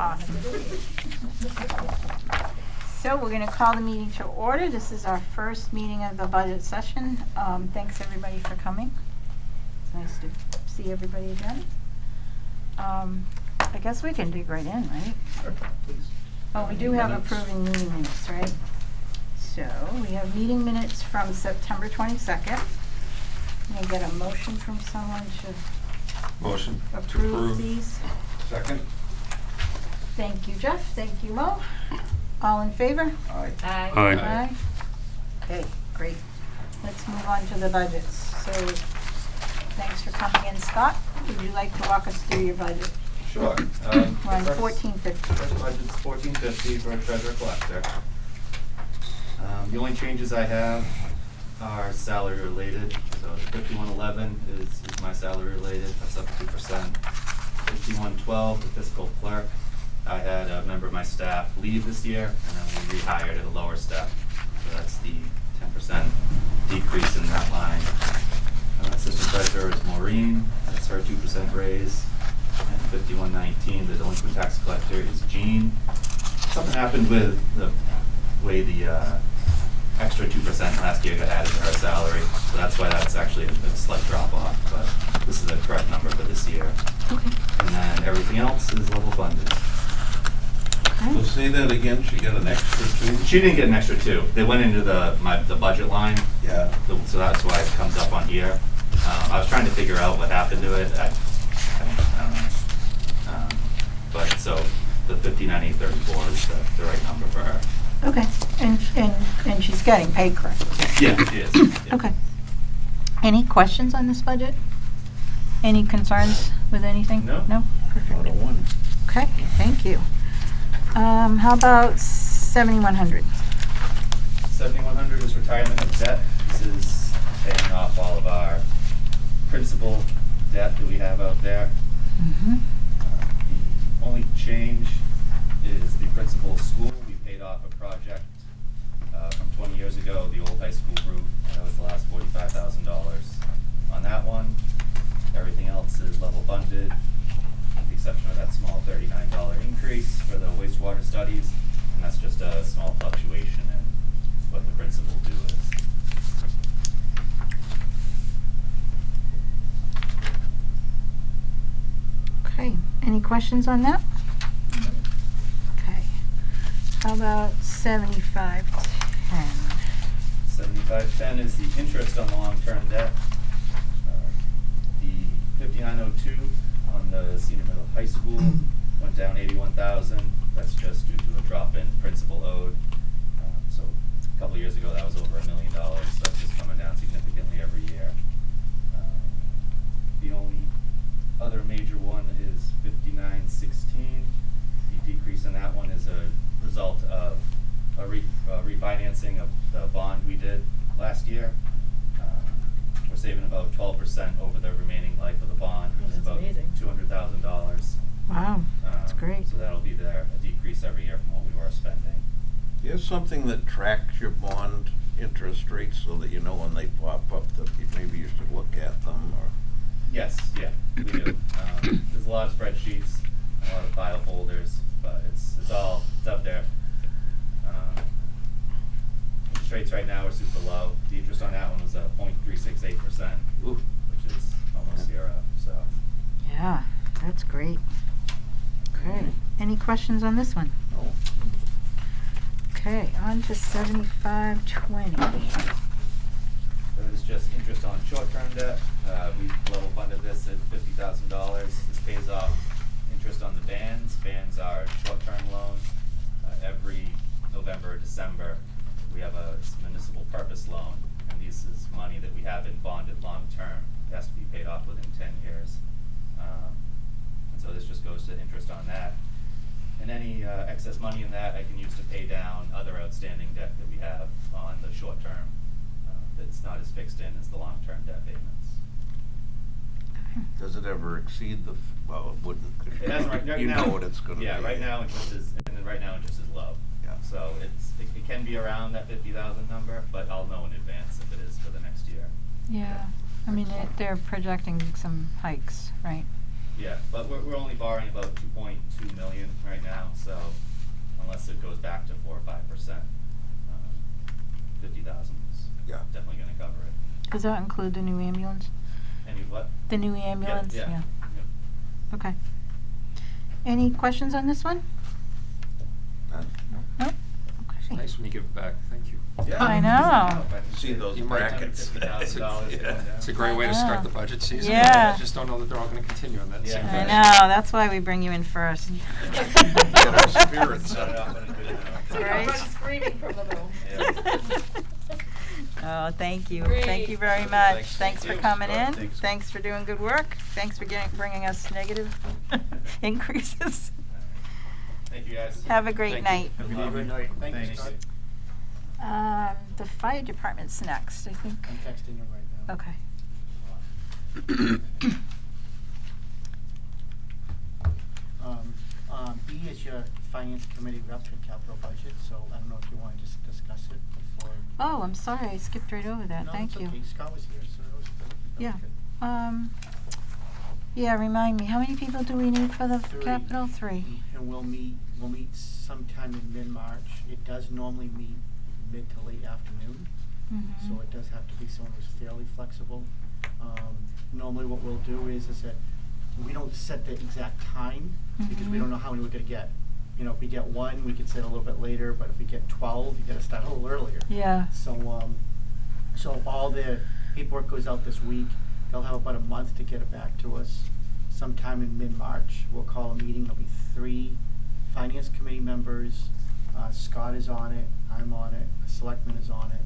Awesome. So we're going to call the meeting to order. This is our first meeting of the budget session. Thanks everybody for coming. It's nice to see everybody again. I guess we can dig right in, right? Sure, please. Oh, we do have approving meeting minutes, right? So we have meeting minutes from September 22nd. Can I get a motion from someone to Motion to approve these? Second. Thank you, Jeff. Thank you, Mo. All in favor? Aye. Aye. Aye. Okay, great. Let's move on to the budgets. So, thanks for coming in, Scott. Would you like to walk us through your budget? Sure. We're on 1450. First budget's $1450 for a treasurer collector. The only changes I have are salary related. So the 5111 is my salary related. That's up 2%. 5112, the fiscal clerk. I had a member of my staff leave this year, and then we rehired at a lower step. So that's the 10% decrease in that line. Assistant treasurer is Maureen. That's her 2% raise. And 5119, the delinquent tax collector is Jean. Something happened with the way the extra 2% last year got added to her salary, so that's why that's actually a slight drop off, but this is the correct number for this year. Okay. And then everything else is level funded. So say that again, she got an extra two? She didn't get an extra 2. They went into the budget line. Yeah. So that's why it comes up on here. I was trying to figure out what happened to it. I don't know. But so the 59,834 is the right number for her. Okay, and she's getting paid correctly. Yeah, she is. Yeah. Okay. Any questions on this budget? Any concerns with anything? No. No? Perfect. Out of one. Okay, thank you. How about 7100? 7100 is retirement of debt. This is paying off all of our principal debt that we have out there. Mm-hmm. The only change is the principal school. We paid off a project from 20 years ago, the old high school roof. That was the last $45,000 on that one. Everything else is level funded, with the exception of that small $39 increase for the wastewater studies, and that's just a small fluctuation in what the principal due is. Okay, any questions on that? Okay. How about 7510? 7510 is the interest on the long-term debt. The 5902 on the senior middle high school went down 81,000. That's just due to a drop in principal owed. So a couple of years ago that was over $1 million. So that's just coming down significantly every year. The only other major one is 5916. The decrease in that one is a result of a refinancing of the bond we did last year. We're saving about 12% over the remaining life of the bond, which is That's about amazing. Wow, $200,000. that's great. So that'll be there, a decrease every year from what we were spending. Do you have something that tracks your bond interest rates so that you know when they pop up that maybe you should look at them, or? Yes, yeah, we do. There's a lot of spreadsheets, a lot of file folders, but it's up there. Interest rates right now are super low. The interest on that one was 0.368%, Ooh. which is almost zero. So Yeah, that's great. Okay, any questions on this one? No. Okay, on to 7520. that is just interest on short-term debt. We level funded this at $50,000. This pays off interest on the bands. Bands are short-term loan. Every November or December, we have a municipal purpose loan, and this is money that we have in bonded long-term. It has to be paid off within 10 years. And so this just goes to interest on that. And any excess money in that I can use to pay down other outstanding debt that we have on the short term that's not as fixed in as the long-term debt payments. Does it ever exceed the, well, it wouldn't. It hasn't right now. You know what it's gonna be. Yeah, right now interest is low. Yeah. So it can be around that 50,000 number, but I'll know in advance if it is for the next year. Yeah, I mean, they're projecting some hikes, right? Yeah, but we're only borrowing about 2.2 million right now, so unless it goes back to 4 or 5%, 50,000 is Yeah. definitely gonna cover it. Does that include the new ambulance? Any what? The new ambulance? Yeah. Yep. Okay. Any questions on this one? None. No? It's Okay. nice when you give back, thank you. Yeah. I know. See those You might- brackets. $50,000 Yeah. going down. It's a great way to I start know. the budget season. Yeah. I just don't know that they're all gonna continue on that Yeah. same I fashion. know, that's why we bring you in first. Get our spirits Start up. off on a good note. Right. Everyone's screaming from the room. Yeah. Oh, thank you. Great. Thank you very much. Thanks. Thanks for Thanks. coming in. Thanks. Thanks for doing good work. Thanks for bringing us negative increases. Thank you, guys. Have a great night. Have a Have a good good night. Thanks. The fire department's next, I think. I'm texting him right now. Okay. B is your finance committee rep for capital budget, so I don't know if you want to just discuss it before. Oh, I'm sorry, I skipped right over that. No, Thank it's you. okay. Scott was here, so that was good. That Yeah. was good. Yeah, remind me, how many people do we need for the Three. capital? 3. And we'll meet sometime in mid-March. It does normally meet mid to late afternoon, Mm-hmm. so it does have to be someone who's fairly flexible. Normally what we'll do is that we don't set the exact time because we Mhm. don't know how many we're gonna get. You know, if we get 1, we could set a little bit later, but if we get 12, you gotta start a little earlier. Yeah. So all the paperwork goes out this week. They'll have about a month to get it back to us. Sometime in mid-March, we'll call a meeting. There'll be 3 finance committee members. Scott is on it, I'm on it, a selectman is on it,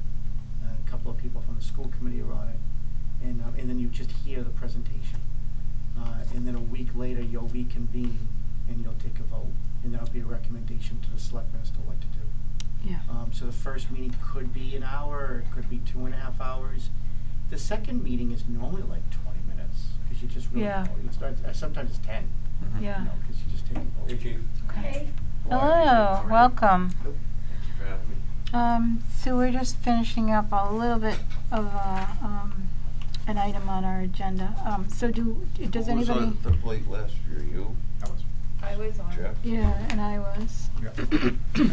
and a couple of people from the school committee are on it. And then you just hear the presentation. And then a week later, you'll reconvene and you'll take a vote. And there'll be a recommendation to the selectmen as to what to do. Yeah. So the first meeting could be an hour, or it could be 2.5 hours. The second meeting is normally like 20 minutes, because you just really, Yeah. it's not, sometimes it's 10, Yeah. you know, because you just take a vote. Hey, Chief. Okay. How are you? Hello, How are you? welcome. Thank you for having me. So we're just finishing up a little bit of an item on our agenda. So does Who was anybody? on the plate last year? You? I was on. Jeff? Yeah, and I was. Yeah.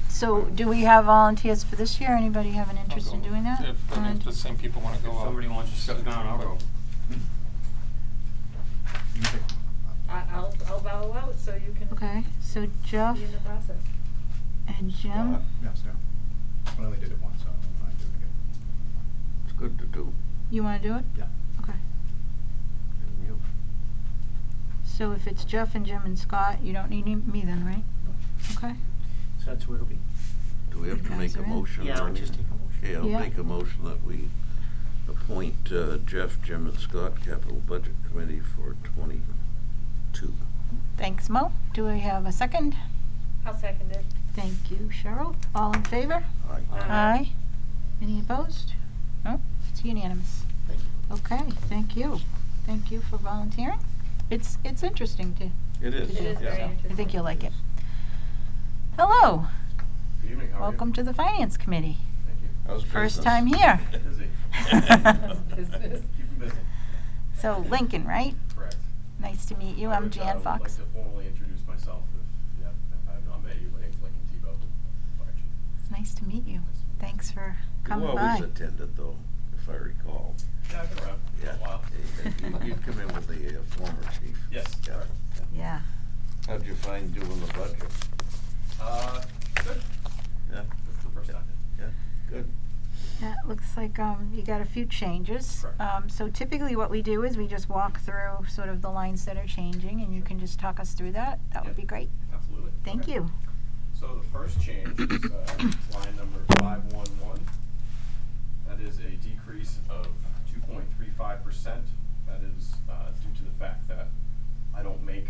So do we have volunteers for this year? Anybody have an interest in doing that? If the same people wanna go, Somebody wants to step down, I'll go. I'll bow out so you can Okay, so Jeff be in the process. and Jim. Yes, yeah. I only did it once, so I don't mind doing it again. It's good to do. You wanna do it? Yeah. Okay. And you? So if it's Jeff and Jim and Scott, you don't need me then, right? Okay. So that's where it'll be. Do we have You to make guys a are in? motion? Yeah, or I'll just anything? take a motion. Okay, I'll Yeah. make a motion that we appoint Jeff, Jim, and Scott Capital Budget Committee for 22. Thanks, Mo. Do I have a second? I'll second it. Thank you, Cheryl. All in favor? Aye. Aye. Any opposed? No, it's unanimous. Thank you. Okay, thank you. Thank you for volunteering. It's interesting to It is. do. It is very so interesting. I think you'll like it. Hello, Good evening, how are you? welcome to the Finance Committee. Thank you. How's First business? time here. Busy. Business. Keep 'em busy. So Lincoln, right? Correct. Nice to meet you. I I'm would, Jan would Fox. like to formally introduce myself if I have not met you. My name's Lincoln Tebow, Fire Chief. It's nice to meet you. Thanks for coming You by. always attended though, if I recall. Yeah, I've been around for Yeah. a while. You'd come in with the former chief. Yes, Yeah. correct. Yeah. How'd you find doing the budget? Good. Yeah? It's the first time. Yeah, good. Yeah, it looks like you got a few changes. Correct. So typically what we do is we just walk through sort of the lines that are changing, and you can just talk us through that. That would Yeah. be great. Absolutely. Thank Okay. you. So the first change is line number 511. That is a decrease of 2.35%. That is due to the fact that I don't make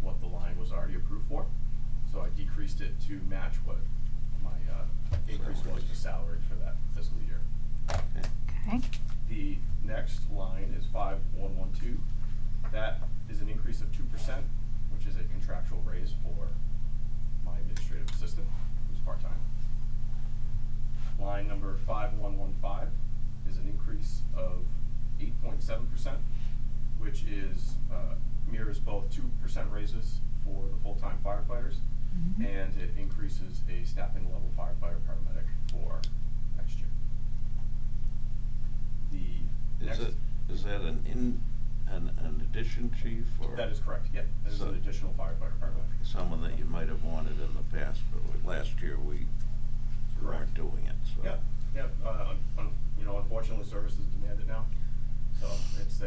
what the line was already approved for. So I decreased it to match what my increase was to salary for that fiscal year. Okay. The next line is 5112. That is an increase of 2%, which is a contractual raise for my administrative assistant, who's part-time. Line number 5115 is an increase of 8.7%, which is 2% raises for the full-time firefighters, Mhm. and it increases a staffing level firefighter paramedic for next year. The next. Is that an addition, chief, or? That is correct, yep, that is So- an additional firefighter paramedic. Someone that you might have wanted in the past, but last year we weren't doing it, so. Yep, yep, unfortunately, services demand it now. So it's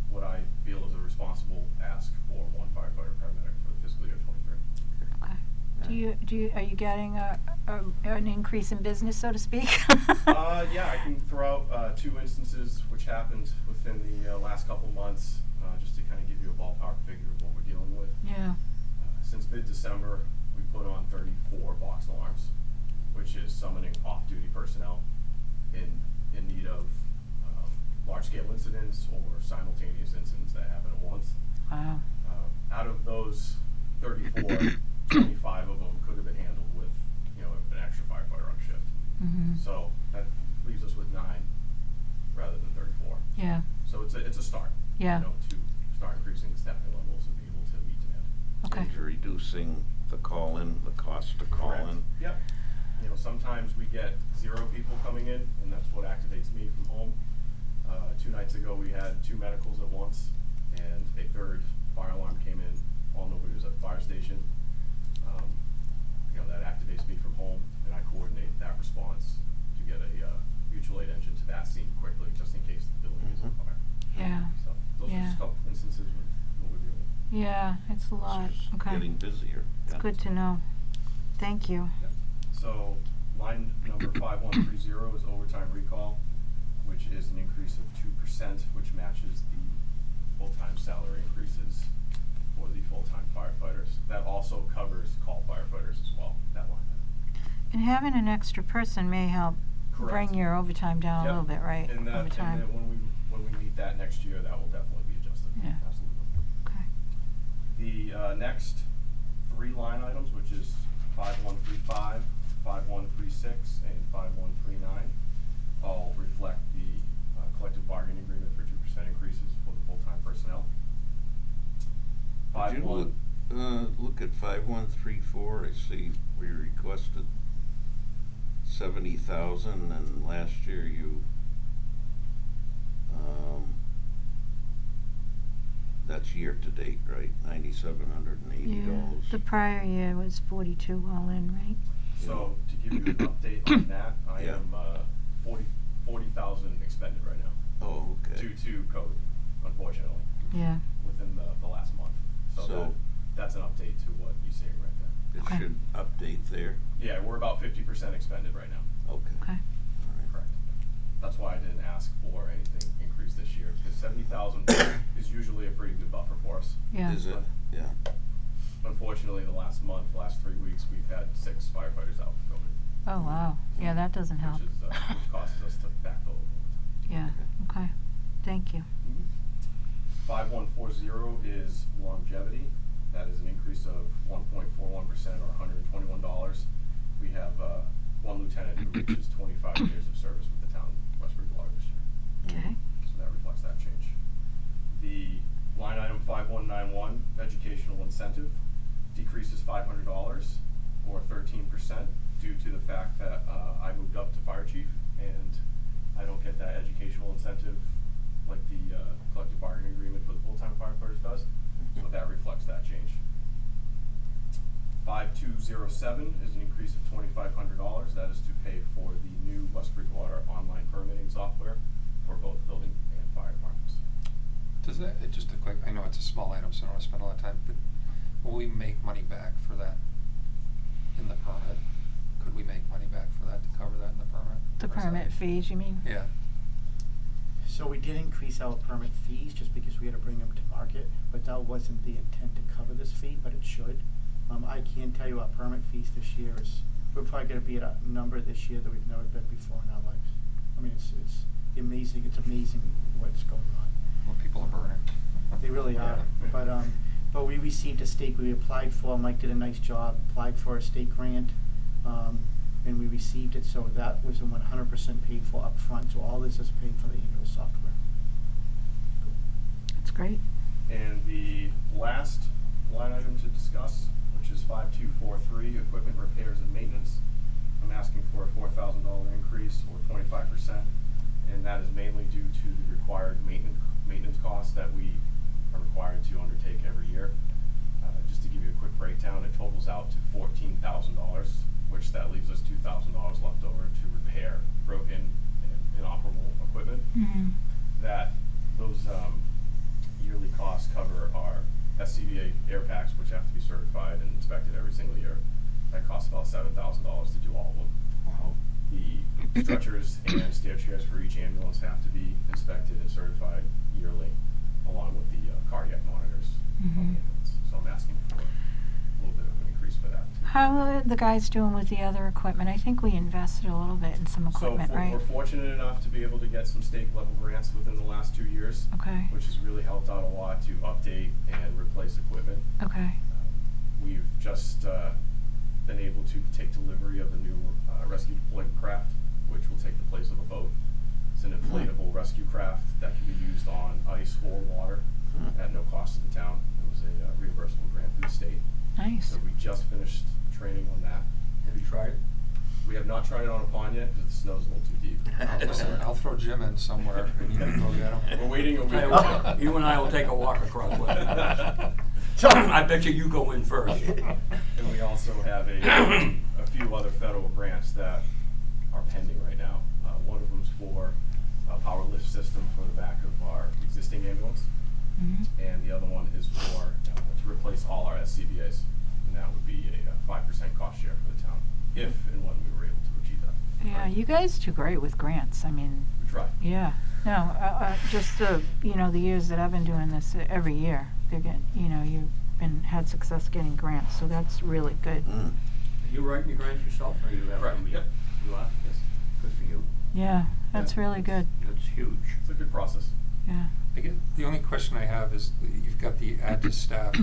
what I feel is a responsible ask for one firefighter paramedic for the fiscal year '23. Okay. Are you getting an increase in business, so to speak? Yeah, I can throw out 2 instances which happened within the last couple months, just to kind of give you a ballpark figure of what we're dealing with. Yeah. Since mid-December, we put on 34 box alarms, which is summoning off-duty personnel in need of large-scale incidents or simultaneous incidents that happen at once. Wow. Out of those 34, 25 of them could have been handled with, an extra firefighter on shift. Mhm. So that leaves us with 9 rather than 34. Yeah. So it's a start. Yeah. To start increasing the staffing levels and be able to meet demand. Okay. And you're reducing the call-in, the cost to call in. Yep. Sometimes we get 0 people coming in, and that's what activates me from home. 2 nights ago, we had 2 medicals at once, and a 3rd fire alarm came in while nobody was at the fire station. That activates me from home, and I coordinate that response to get a mutual aid engine to that scene quickly, just in case the building is on Mhm. fire. Yeah. So those are Yeah. just a couple instances with what we're dealing with. Yeah, it's a lot. It's just Okay. getting busier. It's Yeah. good to know. Thank you. Yep. So line number 5130 is overtime recall, which is an increase of 2%, which matches the full-time salary increases for the full-time firefighters. That also covers call firefighters as well, that line item. And having an extra person may help Correct. bring your overtime down a Yep. little bit, right? And that, Overtime. and then when we meet that next year, that will definitely be adjusted. Yeah. Absolutely. Okay. The next 3 line items, which is 5135, 5136, and 5139, all reflect the collective bargaining agreement for 2% increases for the full-time personnel. Did you look at 5134, I see we requested 70,000, and last year you, that's year-to-date, right, $9,780. Yeah. The prior year was 42 all in, right? So to give you an update on that, I Yeah. am 40,000 expended right now. Oh, okay. Due to COVID, unfortunately, Yeah. within the last month. So- That's an update to what you're seeing right there. It Okay. should update there. Yeah, we're about 50% expended right now. Okay. Okay. All right. Correct. That's why I didn't ask for anything increased this year, because 70,000 is usually a pretty good buffer for us. Yeah. Is it? Yeah. Unfortunately, the last 3 weeks, we've had 6 firefighters out with COVID. Oh, wow. Yeah, that doesn't help. Which causes us to backfill overtime. Yeah. Okay. Thank you. 5140 is longevity. That is an increase of 1.41% or $121. We have one lieutenant who reaches 25 years of service with the town of West Bridgewater this year. Okay. So that reflects that change. The line item 5191, educational incentive, decreases $500 or 13% due to the fact that I moved up to fire chief and I don't get that educational incentive like the collective bargaining agreement for the full-time firefighters does. So that reflects that change. 5207 is an increase of $2,500. That is to pay for the new West Bridgewater online permitting software for both building and fire departments. Does that, just a quick, I know it's a small item, so I don't want to spend a lot of time, but will we make money back for that in the permit? Could we make money back for that to cover that in the permit? The Or is that- permit fees, you mean? Yeah. So we did increase our permit fees just because we had to bring them to market, but that wasn't the intent to cover this fee, but it should. I can tell you our permit fees this year is, we're probably gonna be at a number this year that we've never been before in our lives. I mean, it's amazing what's going on. Well, people are burning. They really are, but we received a state, we applied for, Mike did a nice job, applied for a state grant, and we received it, so that was 100% paid for upfront, so all this is paid for the annual software. That's great. And the last discuss, which is 5243, equipment repairs and maintenance. I'm asking for a $4,000 increase or 25%, and that is mainly due to the required maintenance costs that we are required to undertake every year. Just to give you a quick breakdown, it totals out to $14,000, which that leaves us $2,000 left over to repair broken and inoperable equipment. Mhm. That those yearly costs cover our SCBA air packs, which have to be certified and inspected every single year. That costs about $7,000 to do all of them. The stretchers and stair chairs for each ambulance have to be inspected and certified yearly, along with the cardiac monitors on the Mhm. ambulance. So I'm asking for a little bit of an increase for that too. How are the guys doing with the other equipment? I think we invested a little bit in some equipment, right? We're fortunate enough to be able to get some state level grants within the last 2 years. Okay. Which has really helped out a lot to update and replace equipment. Okay. We've just been able to take delivery of a new rescue deployment craft, which will take the place of a boat. It's an inflatable rescue craft that can be used on ice or water at no cost to the town. It was a reimbursable grant through the state. Nice. So we just finished training on that. Have you tried it? We have not tried it on a pond yet because the snow's a little too deep. Listen, I'll throw Jim in somewhere and you can go get him. We're waiting a week. Tell you what, you and I will take a walk across with it. I bet you go in first. And we also have a few other federal grants that are pending right now. One of them's for a power lift system for the back of our existing ambulance. Mhm. And the other one is for, to replace all our SCBA's. And that would be a 5% cost share for the town, if and when we were able to achieve that. Yeah, you guys do great with grants. I mean, We try. yeah. No, just the years that I've been doing this every year, they're getting, you've had success getting grants, so that's really good. Mm. Are you writing your grants yourself, or you have Correct. somebody? Yep. You are? Yes. Good for you. Yeah, that's Yeah. really good. That's huge. It's a good process. Yeah. The only question I have is, you've got the add to staff.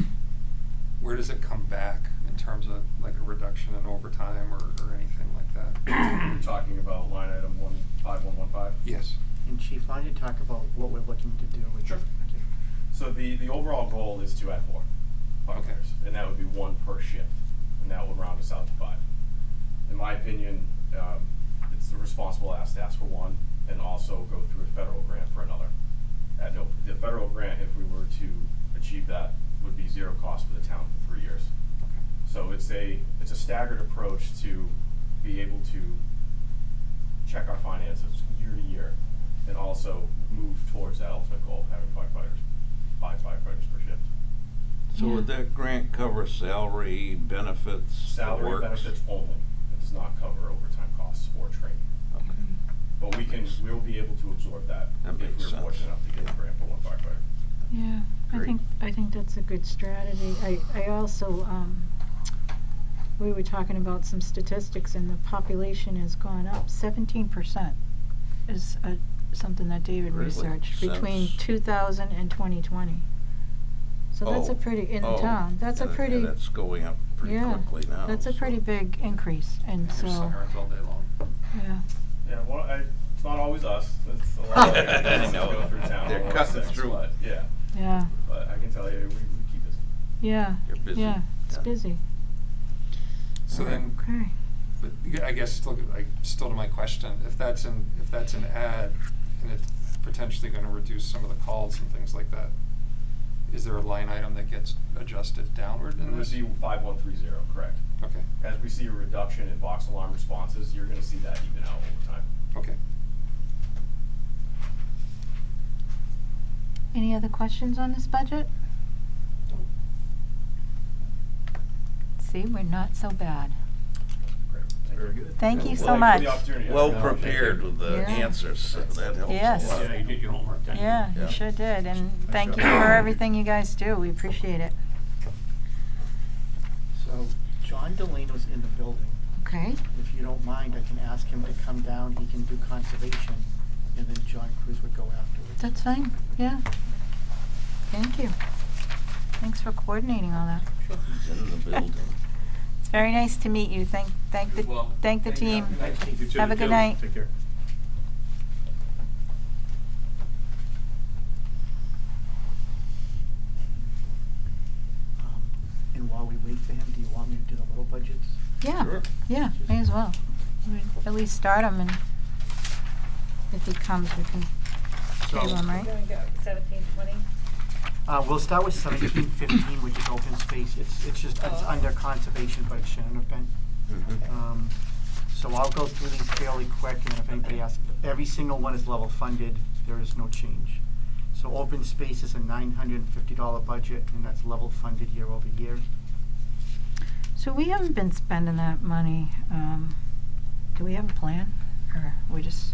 Where does it come back in terms of like a reduction in overtime or anything like that? You're talking about line item 15115? Yes. And Chief, why don't you talk about what we're looking to do with Sure. Thank you. So the overall goal is to add 4 firefighters, and that would be 1 per shift, and that would round us out to 5. In my opinion, it's a responsible ask to ask for 1, and also go through a federal grant for another. The federal grant, if we were to achieve that, would be 0 cost for the town for 3 years. So it's a staggered approach to be able to check our finances year to year, and also move towards that ultimate goal of having 5 firefighters per shift. So Yeah. would that grant cover salary, benefits, the Salary works? benefits only. It does not cover overtime costs or training. Okay. But we'll be able to absorb that That if makes we're sense. fortunate enough to get a grant for 1 firefighter. Yeah, Great. I think that's a good strategy. I also, we were talking about some statistics, and the population has gone up 17% is something that David Really? researched between Since- 2000 and 2020. So that's a pretty, in the town, that's a pretty, And that's going up pretty yeah, quickly now. that's a pretty so- big increase, and You're so, sirens all day long. yeah. Yeah, well, it's not always us. It's a lot of I guys that know. go through town. They're all over cutting six, through. But yeah, Yeah, but I can tell you, we keep busy. yeah, You're busy. yeah, it's Yeah. busy. So then, Okay. but I guess still to my question, if that's an ad and it's potentially going to reduce some of the calls and things like that, is there a line item that gets adjusted downward It in would this? be 5130, correct. Okay. As we see a reduction in box alarm responses, you're gonna see that even out over time. Okay. Any other questions on this budget? See, we're not so bad. Great. Thank Very you. good. Thank Yeah, you so well, much. For the opportunity. I Well really appreciate it. prepared with the Yeah. answers, so that helps Yes. a lot. Yeah, you did your homework, thank you. Yeah, Yeah. you sure did, and Nice thank you job. for everything you guys do, we appreciate it. So John Delano's in the building. Okay, If you don't mind, I can ask him to come down, he can do conservation, and then John Cruz would go afterwards. that's fine, yeah. Thank you. Thanks for coordinating all that. He's in the building. It's very nice to meet you, thank You're welcome. the Thank you. team. Thanks, Steve. You too. Have a good night. Take care. And while we Yeah, may as well. We'd at least start him, and if he comes, we can table him, We're right? gonna go 17, 20. We'll start with 1715, which is open space. It's just, it's Oh. under conservation, but it shouldn't have been. Mhm. So I'll go through these fairly quick, and if anybody asks, every single one is level funded, there is no change. So open space is a $950 budget, and that's level funded year over year. So we haven't been spending that money. Do we have a plan, or we just?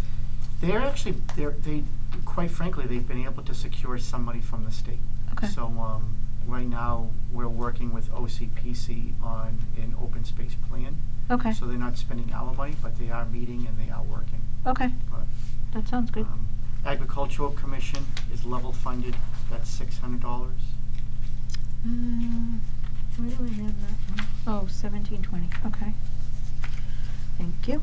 They're actually, they, quite frankly, they've been able to secure some money from the state. Okay. So, right now, we're working with OCPC on an open space plan. Okay. So they're not spending our money, but they are meeting and they are working. Okay, But, that sounds good. Agricultural Commission is level funded, that's $600. Where do I have that one? Oh, 1720, okay. Thank you.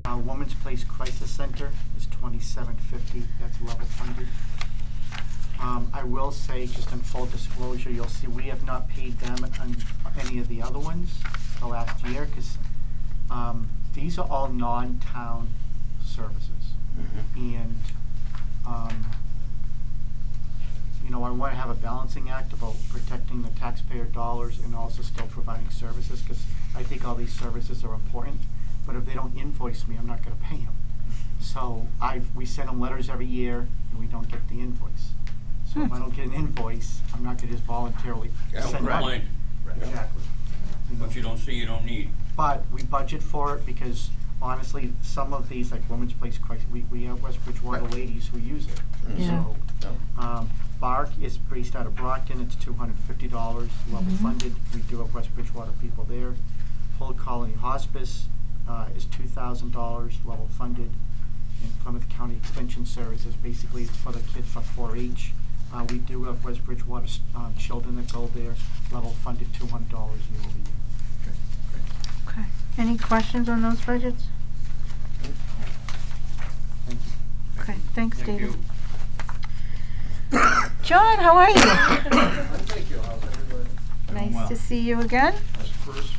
Women's Place Crisis Center is $2750, that's level funded. I will say, just in full disclosure, you'll see we have not paid them on any of the other ones the last year, because these are all non-town services. And, you know, I want to have a balancing act about protecting the taxpayer dollars and also still providing services, because I think all these services are important. But if they don't invoice me, I'm not going to pay them. So we send them letters every year, and we don't get the invoice. So if I don't get an invoice, I'm not going to just voluntarily Yeah, send right. money. Exactly. You know. What you don't see, you don't need. But we budget for it because honestly, some of these, like Women's Place Crisis, we have West Bridgewater ladies who use it. Yeah. So, Bark is based out of Brockton, it's $250, level funded. We do have West Bridgewater people there. Hull Colony Hospice is $2,000, level funded. And Plymouth County Extension Services, basically it's for the kids for 4-H. We do have West Bridgewater children that go there, level funded $200 year over year. Okay. Any questions on those budgets? Thank you. Okay, thanks, Thank David. you. John, how are you? Thank you, how's everybody? Nice to see you again. How's the cruise?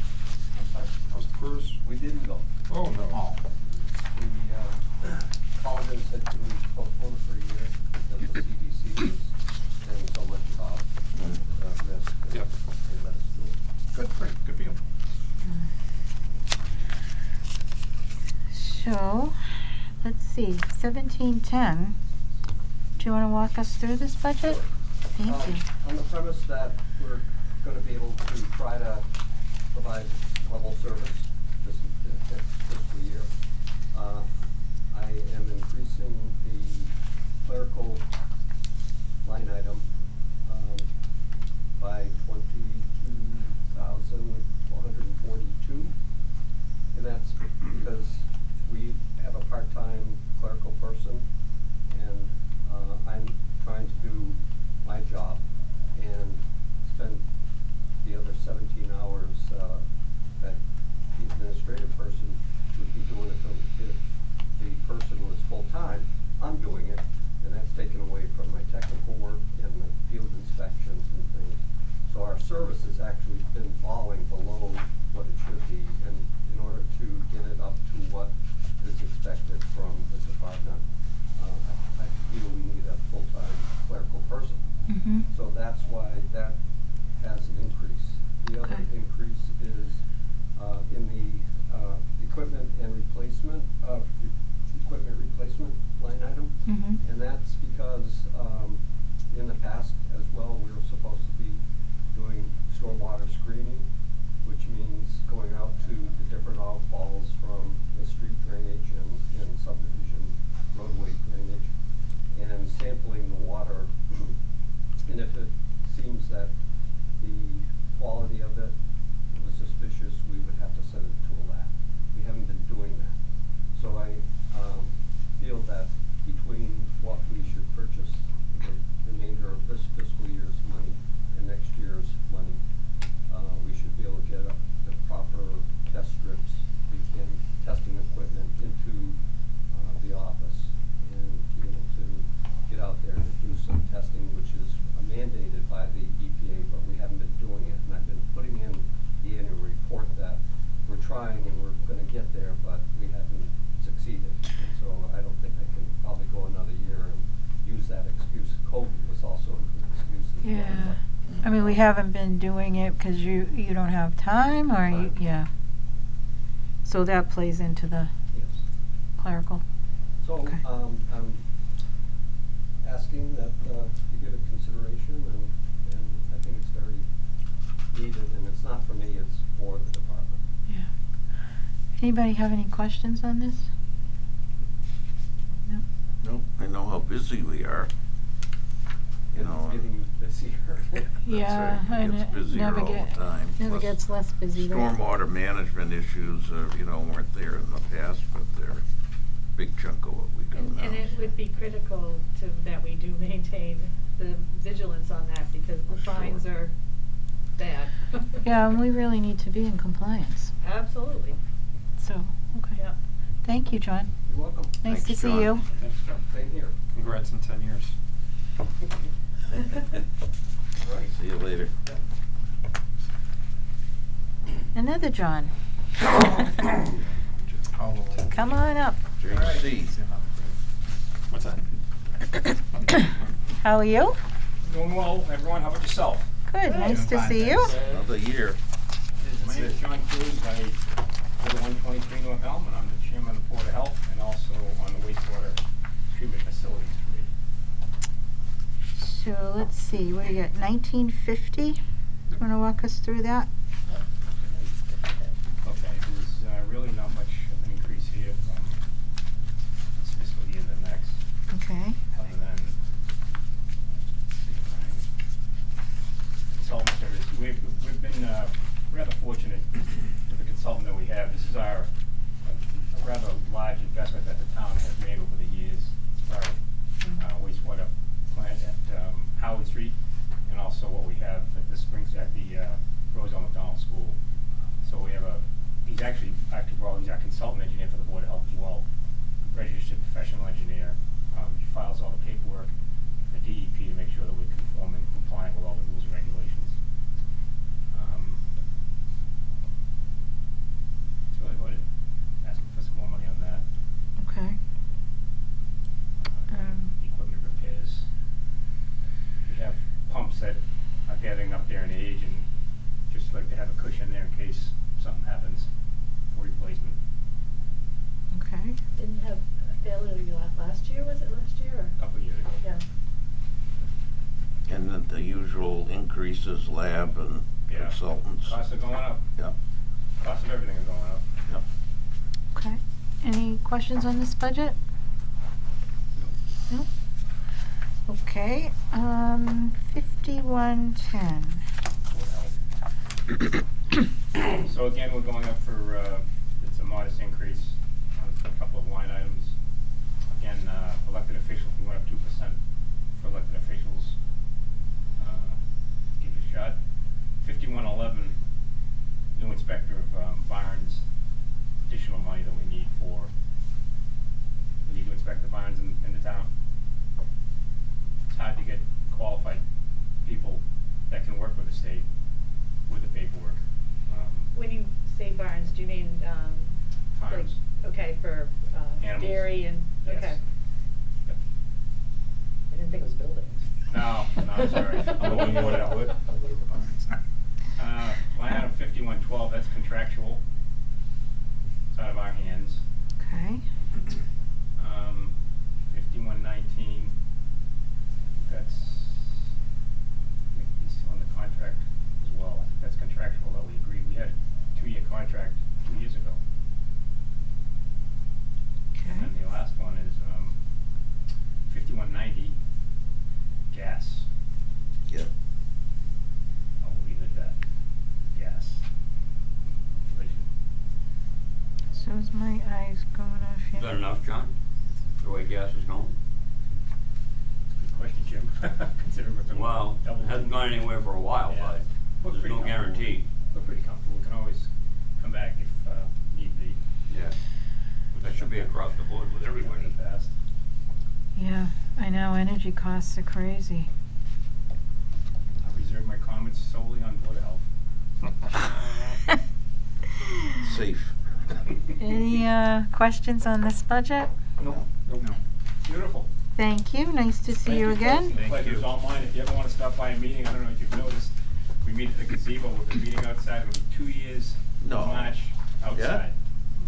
How's the cruise? We didn't go. Oh, no. We, called and said we postponed it for a year because the CDC was saying so much about risk. and Yep. They let us do it. Good, great, good for you. So, let's see, 1710. Do you want to walk us through this budget? Thank you. On the premise that we're gonna be able to try to provide level service this fiscal year, I am increasing the clerical line item, by 22,442. And that's because we have a part-time clerical person, and I'm trying to do my job and spend the other 17 hours that the administrative person would be doing it. If the person was full-time, I'm doing it, and that's taken away from my technical work and the field inspections and things. So our service has actually been falling below what it should be, and in order to get it up to what is expected from the department, I feel we need a full-time clerical person. Mm-hmm. So that's why that has an increase. The other Okay. increase is in the equipment replacement line item. Mm-hmm. And that's because in the past as well, we were supposed to be doing stormwater screening, which means going out to the different outfalls from the street drainage and subdivision roadway drainage, and sampling the water. And if it seems that the quality of it was suspicious, we would have to send it to a lab. We haven't been doing that. So I feel that between what we should purchase, the remainder of this fiscal year's money and next year's money, we should be able to get the proper test strips, testing equipment into the office, and be able to get out there and do some testing, which is mandated by the EPA, but we haven't been doing it. And I've been putting in the annual report that we're trying and we're we haven't been doing it because you don't have time, or you, Time. yeah. So that plays into the Yes. clerical. So, Okay. I'm asking that, you give it consideration, and I think it's very needed, and it's not for me, it's for the department. Yeah. Anybody have any questions on this? No? Nope, I know how busy we are. You And know, it's getting busier. that's Yeah, right, and it gets it busier never all the time. never Plus, gets less busy, right? Stormwater management issues, weren't there in the past, but they're a big chunk of what we do now. And it would be critical that we do maintain the vigilance on that, because the Sure. fines are bad. Yeah, and we really need to be in compliance. Absolutely, So, okay. yeah. Thank you, John. You're welcome. Nice to Thanks, see John. you. Thanks, John. Same here. Congrats on 10 years. All right. See you later. Another John. Come on up. JC. What's that? How are you? Doing well, everyone. How about yourself? Good, nice to see you. Another year. My name is John Cruz. I live at 123 North Elm, and I'm the chairman of the Board of Health and also on the wastewater treatment facilities committee. So let's see, what do you got, 1950? You wanna walk us through that? Okay, there's really not much of an increase here from this fiscal year to the next, Okay. other than consultant service. We've been rather fortunate with the consultant that we have. This is a rather large investment that the town has made over the years. It's our wastewater plant at Howard Street, and also what we have at the Springs, at the Roselle McDonald School. So we have he's actually he's our consultant engineer for the Board of Health as well, registered professional engineer. He files all the paperwork for DEP to make sure that we're conforming, complying with all the rules and regulations. That's really about it. Asking for some more money on that. Okay. Equipment repairs. We have pumps that are getting up there in age, and just like to have a cushion there in case something happens for replacement. Okay. Didn't have a failure last year, was it last year, or? A couple of years ago. Yeah. And then the usual increases, lab and Yeah. consultants. Costs are going up. Yeah, Costs of everything are going up. yeah. Okay. Any questions on this budget? No? Okay, 5110. So again, we're going up for, it's a modest increase on a couple of line items. Again, elected officials, we went up 2% for elected officials. Give it a shot. 5111, new inspector of barns, additional money that we need to inspect the barns in the town. It's hard to get qualified people that can work with the state with the paperwork. When you say barns, do you mean, like, Farms. okay, for, Animals. dairy and, Yes. okay. Yep. I didn't think it was buildings. No, sorry. I'm going more than wood. Line item 5112, that's contractual. It's out of our hands. Okay. 5119, that's, I think he's still on the contract as well. I think that's contractual that we agreed. We had a 2-year contract 2 years ago. And then the last one is 5190, gas. Yep. I'll leave it at that. Gas. Inflation. So is my eyes going off here? Is that enough, John? The way gas is going? Good question, Jim. Considering what's Well, it hasn't gone anywhere for a while, Yeah. but We're there's pretty no comfortable. guarantee. We're pretty comfortable. We can always come back if need be. Yeah. That should be across the board with everybody. In the past. Yeah, I know, energy costs are crazy. I reserve my comments solely on Board of Health. Safe. Any questions on this budget? No. No. Beautiful. Thank you, nice to see you again. The pleasure's all mine. If you ever want to stop by a meeting, I don't know if you've noticed, meet at the gazebo, we've been meeting outside, it'll be 2 years in No. March, outside.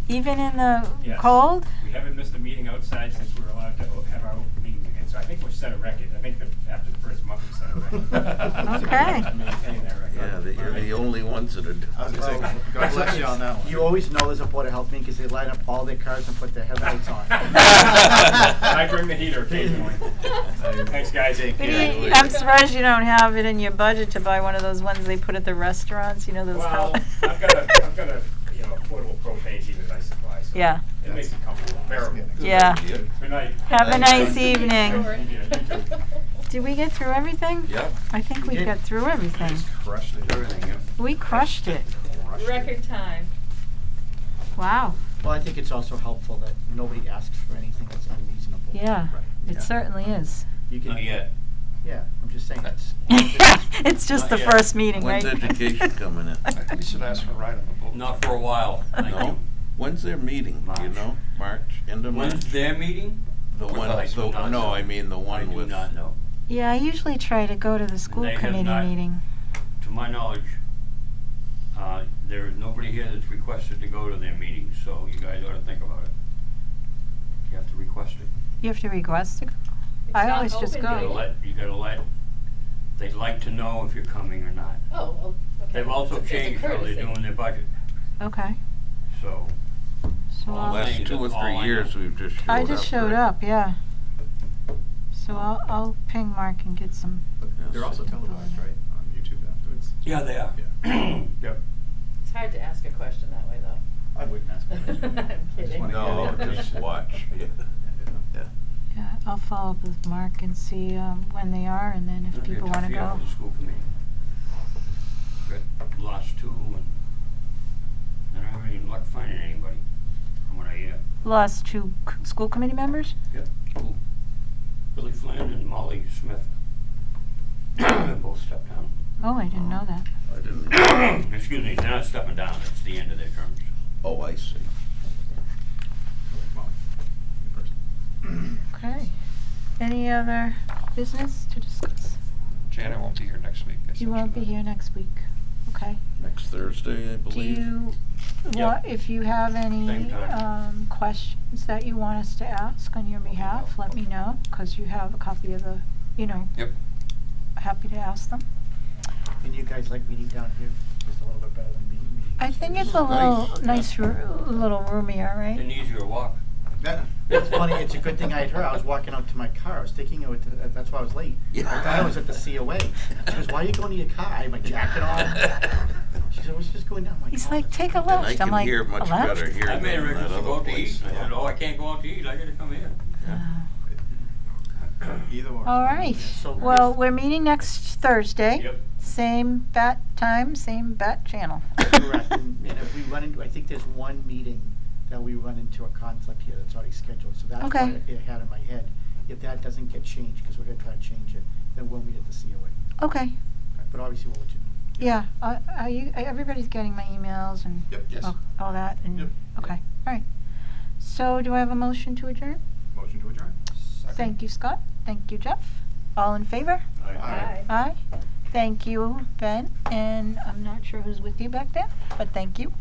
Even in the Yes. cold? We haven't missed a meeting outside since we were allowed to have our own meetings again, so I think we've set a record. I think that after the first month, we set a record. So we Okay. have to maintain that record. Yeah, you're the only ones that are doing I was gonna say, Well, God bless you on that one. You always know there's a Board of Health meeting because they light up all their cars and put their headlights on. I bring the heater occasionally. Thanks, guys. Maybe, I'm surprised you don't have it in your budget to buy one of those ones they put at the restaurants, you know, those. Well, I've got a, portable propane heater that I supply, so. Yeah. It makes it comfortable, bearable. Yeah. Good night. Have a Thanks. nice evening. Sure. Yeah, you too. Did we get through everything? Yep. I think We we did. got through everything. Just crushed it. Everything, yep. We crushed it. Record time. Wow. Well, I think it's also helpful that nobody asks for anything that's unreasonable. Yeah, Right. it Yeah. certainly is. You can. Not yet. Yeah, I'm just saying it's. It's just the Not yet. first meeting, right? When's education coming in? We should ask for a ride on the boat. Not for a while, thank No? you. When's their meeting, do you March. know? March, end of March? When's their meeting? The With one, us? I do not no, know. I mean the I one do with. not know. Yeah, I usually try to go to the school They have committee not- meeting. To my knowledge, there is nobody here that's requested to go to their meetings, so you guys ought to think about it. You have to request it. You have to request to go? It's I not always just open go. to You gotta let, they'd like to know if you're coming or not. Oh, well, okay. They've also It's a changed how they're courtesy. doing their budget, Okay. so. So Well, I'll, that's- Last 2 or That's all 3 I years, know. we've just showed up. I just showed right? up, yeah. So I'll ping Mark and get some. But they're also televised, right, on YouTube afterwards? Yeah, they are. Yeah. Yep. It's hard to ask a question that way, though. I wouldn't ask a question. I'm kidding. wanna No, get it. just watch, yeah. Yeah. Yeah, I'll follow up with Mark and see when they are, and then if It'll be a people tough want to year go. for the school committee. Got lost 2, and I don't have any luck finding anybody, from what I hear. Lost 2 school committee members? Yep. Who? Billy Flynn and Molly Smith. Both stepped down. Oh, I didn't know that. I didn't. Excuse me, they're not stepping down, it's the end of their terms. Oh, I see. Well, good person. Okay. Any other business to discuss? Janet won't be here next week. I You sent won't be that. here next week. Okay. Next Thursday, I Do believe. you, Yep. if you have any Same time. questions that you want us to ask on your behalf, let me know, 'cause you have a copy of the, Yep. happy to ask them. And you guys like meeting down here? Just a little bit better than meeting. I think it's This a is little nice. little roomier, An right? easier walk. Yeah. It's funny, it's a good thing I had her. I was walking out to my car. I was thinking it was, that's why I was late. Yeah. I thought I was at the COA. She goes, "Why are you going to your car?" I had my jacket on. She said, "I was just going down." I'm like, He's "Oh, like, that's take a good." And I left. I'm can like, hear a much left? better here I than made that arrangements to other go out to place. eat, I said, oh, I can't go out to eat, I gotta come here. Either or. All right. So Well, if- we're meeting next Thursday. Yep. Same bat time, same bat channel. Correct. And if we run into, I think there's one meeting that we run into a conflict here that's already scheduled. So that's Okay. why I had in my head. If that doesn't get changed, because we're going to try to change it, then we'll meet at the COA. Okay. But obviously we'll let you know. Yeah. Everybody's getting my emails and Yep. Yes. all that. And Yep. okay. All right. So do I have a motion to adjourn? Motion to adjourn. Second. Thank you, Scott. Thank you, Jeff. All in favor? Aye. Aye. Thank you, Ben. And I'm not sure who's with you back there, but thank you.